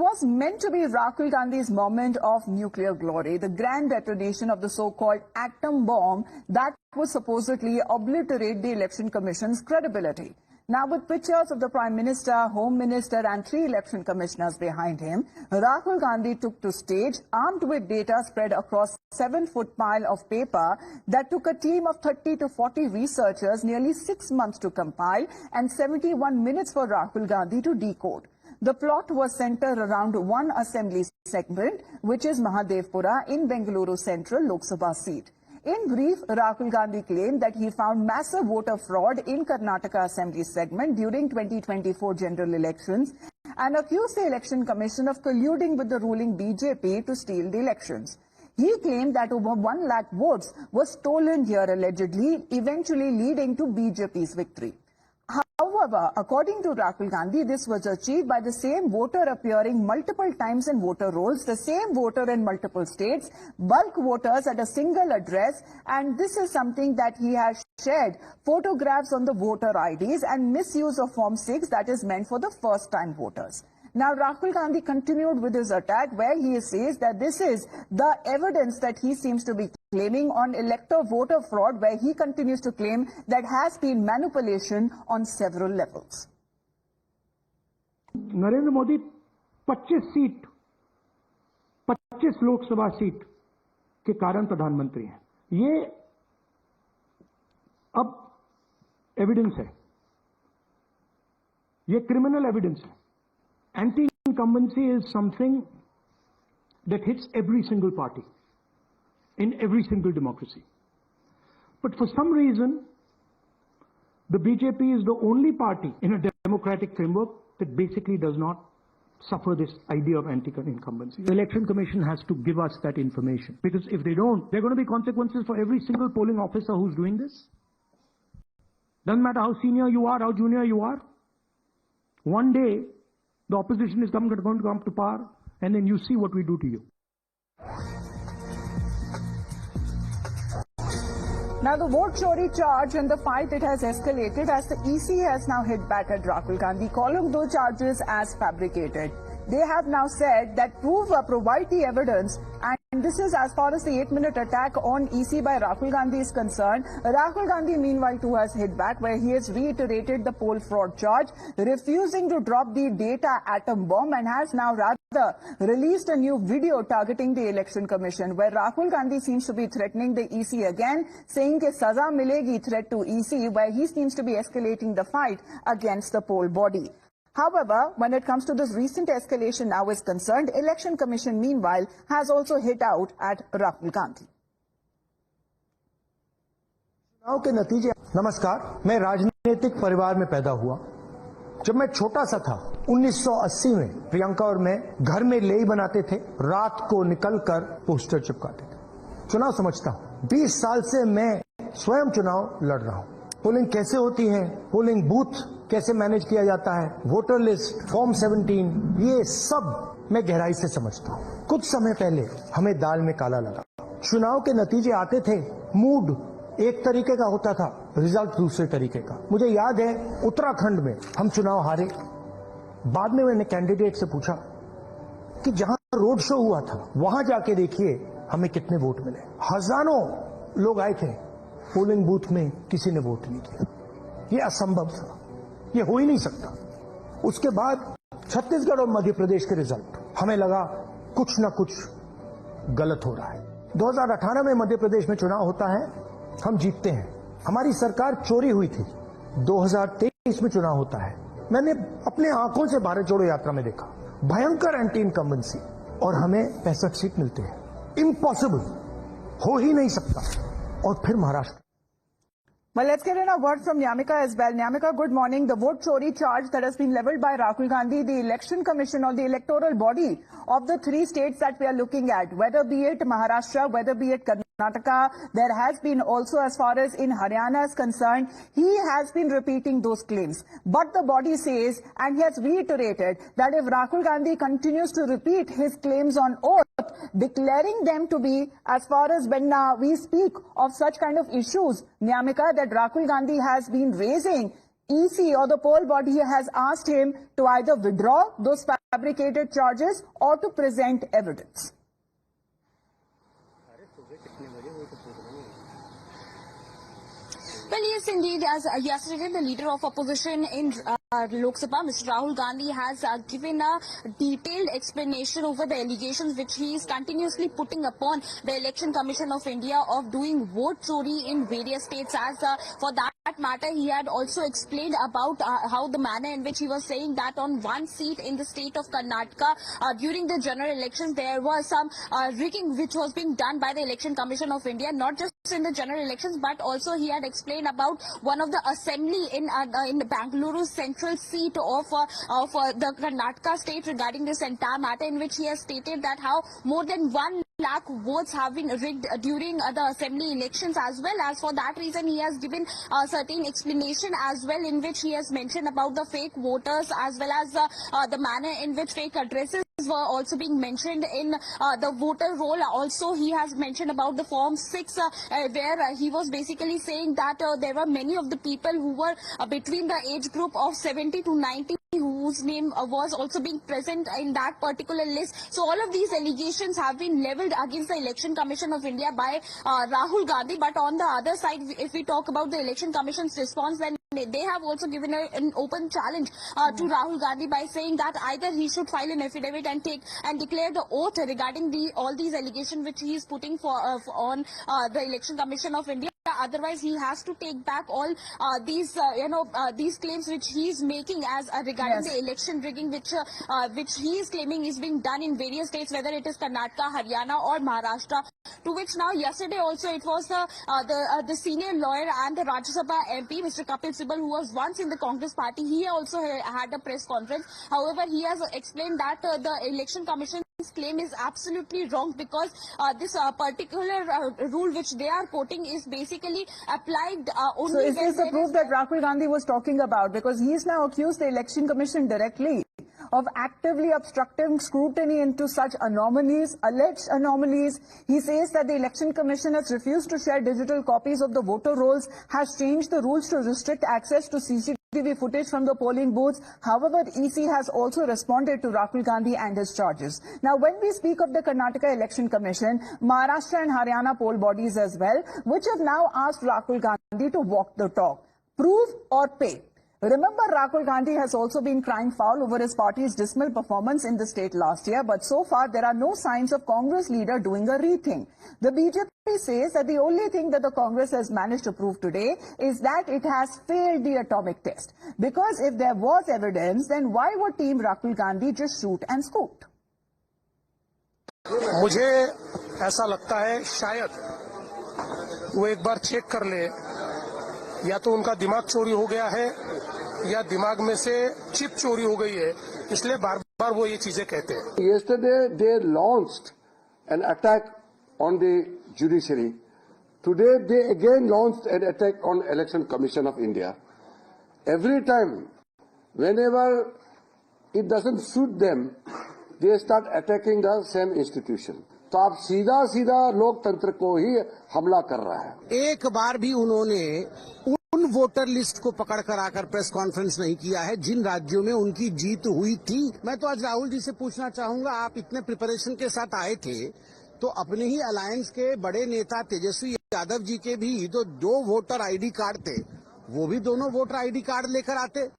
was meant to be Rahul Gandhi's moment of nuclear glory, the grand detonation of the so-called atom bomb that would supposedly obliterate the Election Commission's credibility. Now, with pictures of the Prime Minister, Home Minister and 3 election commissioners behind him, Rahul Gandhi took to stage armed with data spread across 7-foot pile of paper that took a team of 30 to 40 researchers nearly 6 months to compile and 71 minutes for Rahul Gandhi to decode. The plot was centered around one assembly segment, which is Mahadevpura in Bengaluru Central Lok Sabha seat. In brief, Rahul Gandhi claimed that he found massive voter fraud in Karnataka Assembly segment during 2024 general elections and accused the Election Commission of colluding with the ruling BJP to steal the elections. He claimed that over 1 lakh votes were stolen here allegedly, eventually leading to BJP's victory. However, according to Rahul Gandhi, this was achieved by the same voter appearing multiple times in voter rolls, the same voter in multiple states, bulk voters at a single address, and this is something that he has shared photographs on the voter IDs and misuse of Form 6 that is meant for the first-time voters. Now, Rahul Gandhi continued with his attack where he says that this is the evidence that he seems to be claiming on elector-voter fraud, where he continues to claim that has been manipulation on several levels. Narendra Modi 25 Lok Sabha seat के कारण प्रधानमंत्री हैं। ये अब evidence है, ये criminal evidence है। Anti-incumbency is something that hits every single party in every single democracy. But for some reason, the BJP is the only party in a democratic framework that basically does not suffer this idea of anti-incumbency. The Election Commission has to give us that information, because if they don't, there are going to be consequences for every single polling officer who's doing this. Doesn't matter how senior you are, how junior you are. One day, the opposition is going to come to power, and then you see what we do to you. Now, the vote chori charge and the fight, it has escalated as the EC has now hit back at Rahul Gandhi, calling those charges as fabricated. They have now said that provide the evidence, and this is as far as the 8-minute attack on EC by Rahul Gandhi is concerned. Rahul Gandhi, meanwhile, too, has hit back where he has reiterated the poll fraud charge, refusing to drop the data atom bomb, and has now rather released a new video targeting the Election Commission, where Rahul Gandhi seems to be threatening the EC again, saying that saza milegi threat to EC, where he seems to be escalating the fight against the poll body. However, when it comes to this recent escalation now is concerned, Election Commission meanwhile has also hit out at Rahul Gandhi. चुनाव के नतीजे। नमस्कार, मैं राजनीतिक परिवार में पैदा हुआ। जब मैं छोटा सा था 1980 में प्रियंका और मैं घर में लेई बनाते थे, रात को निकलकर पोस्टर चिपकाते थे। चुनाव समझता हूं, 20 साल से मैं स्वयं चुनाव लड़ रहा हूं। पोलिंग कैसे होती है, पोलिंग बूथ कैसे मैनेज किया जाता है, वोटर लिस्ट, फॉर्म 17, ये सब मैं गहराई से समझता हूं। कुछ समय पहले हमें दाल में काला लगा। चुनाव के नतीजे आते थे, मूड एक तरीके का होता था, रिजल्ट दूसरे तरीके का। मुझे याद है उत्तराखंड में हम चुनाव हारे। बाद में मैंने कैंडिडेट से पूछा कि जहां रोड शो हुआ था वहां जाके देखिए हमें कितने वोट मिले। हजारों लोग आए थे, पोलिंग बूथ में किसी ने वोट नहीं किया। ये असंभव था, ये हो ही नहीं सकता। उसके बाद छत्तीसगढ़ और मध्य प्रदेश के रिजल्ट, हमें लगा कुछ ना कुछ गलत हो रहा है। 2018 में मध्य प्रदेश में चुनाव होता है, हम जीतते हैं, हमारी सरकार चोरी हुई थी। 2023 में चुनाव होता है, मैंने अपने आंखों से भारत जोड़ो यात्रा में देखा, भयंकर एंटी इनकम्बेंसी, और हमें 65 सीट मिलते हैं। इम्पॉसिबल, हो ही नहीं सकता। और फिर Maharashtra. Well, let's get in a word from Nyamika as well. Nyamika, good morning. The vote chori charge that has been leveled by Rahul Gandhi, the Election Commission or the electoral body of the 3 states that we are looking at, whether be it Maharashtra, whether be it Karnataka, there has been also as far as in Haryana is concerned, he has been repeating those claims. But the body says, and he has reiterated, that if Rahul Gandhi continues to repeat his claims on oath, declaring them to be, as far as when we speak of such kind of issues, Nyamika, that Rahul Gandhi has been raising EC or the poll body has asked him to either withdraw those fabricated charges or to present evidence. Well, yes, indeed. As yesterday, the leader of opposition in Lok Sabha, Mr. Rahul Gandhi, has given a detailed explanation over the allegations which he is continuously putting upon the Election Commission of India of doing vote chori in various states. As for that matter, he had also explained about how the manner in which he was saying that on one seat in the state of Karnataka during the general elections there was some rigging which was being done by the Election Commission of India, not just in the general elections, but also he had explained about one of the assembly in Bangalore central seat of the Karnataka state regarding this entire matter, in which he has stated that how more than 1 lakh votes have been rigged during the assembly elections. As well as for that reason, he has given a certain explanation as well, in which he has mentioned about the fake voters as well as the manner in which fake addresses were also being mentioned in the voter roll. Also, he has mentioned about the Form 6 where he was basically saying that there were many of the people who were between the age group of 70 to 90 whose name was also being present in that particular list. So all of these allegations have been leveled against the Election Commission of India by Rahul Gandhi. But on the other side, if we talk about the Election Commission's response, then they have also given an open challenge to Rahul Gandhi by saying that either he should file an affidavit and declare the oath regarding all these allegations which he is putting on the Election Commission of India. Otherwise, he has to take back all these claims which he is making as regarding the election rigging, which he is claiming is being done in various states, whether it is Karnataka, Haryana, or Maharashtra. To which now, yesterday also, it was the senior lawyer and the Rajya Sabha MP, Mr. Kapil Sibal, who was once in the Congress party. He also had a press conference. However, he has explained that the Election Commission claim is absolutely wrong, because this particular rule which they are quoting is basically applied only. So is this the proof that Rahul Gandhi was talking about? Because he is now accused the Election Commission directly of actively obstructing scrutiny into such anomalies, alleged anomalies. He says that the Election Commission has refused to share digital copies of the voter rolls, has changed the rules to restrict access to CCTV footage from the polling booths. However, EC has also responded to Rahul Gandhi and his charges. Now, when we speak of the Karnataka Election Commission, Maharashtra and Haryana poll bodies as well, which have now asked Rahul Gandhi to walk the talk, prove or pay. Remember, Rahul Gandhi has also been crying foul over his party's dismal performance in the state last year, but so far there are no signs of Congress leader doing a rethink. The BJP says that the only thing that the Congress has managed to prove today is that it has failed the atomic test. Because if there was evidence, then why would Team Rahul Gandhi just shoot and scoot? मुझे ऐसा लगता है शायद वो एक बार check कर ले, या तो उनका दिमाग चोरी हो गया है या दिमाग में से चिप चोरी हो गई है, इसलिए बार बार वो ये चीजें कहते हैं. Yesterday they launched an attack on the judiciary. Today they again launched an attack on Election Commission of India. Every time, whenever it doesn't suit them, they start attacking the same institution. तो आप सीधा सीधा लोकतंत्र को ही हमला कर रहा है. एक बार भी उन्होंने उन वोटर लिस्ट को पकड़ कर आकर प्रेस कॉन्फ्रेंस नहीं किया है जिन राज्यों में उनकी जीत हुई थी. मैं तो आज राहुल जी से पूछना चाहूंगा, आप इतने प्रिपरेशन के साथ आए थे तो अपने ही अलायंस के बड़े नेता तेजस्वी यादव जी के भी तो 2 वोटर आईडी कार्ड थे, वो भी दोनों वोटर आईडी कार्ड लेकर आते.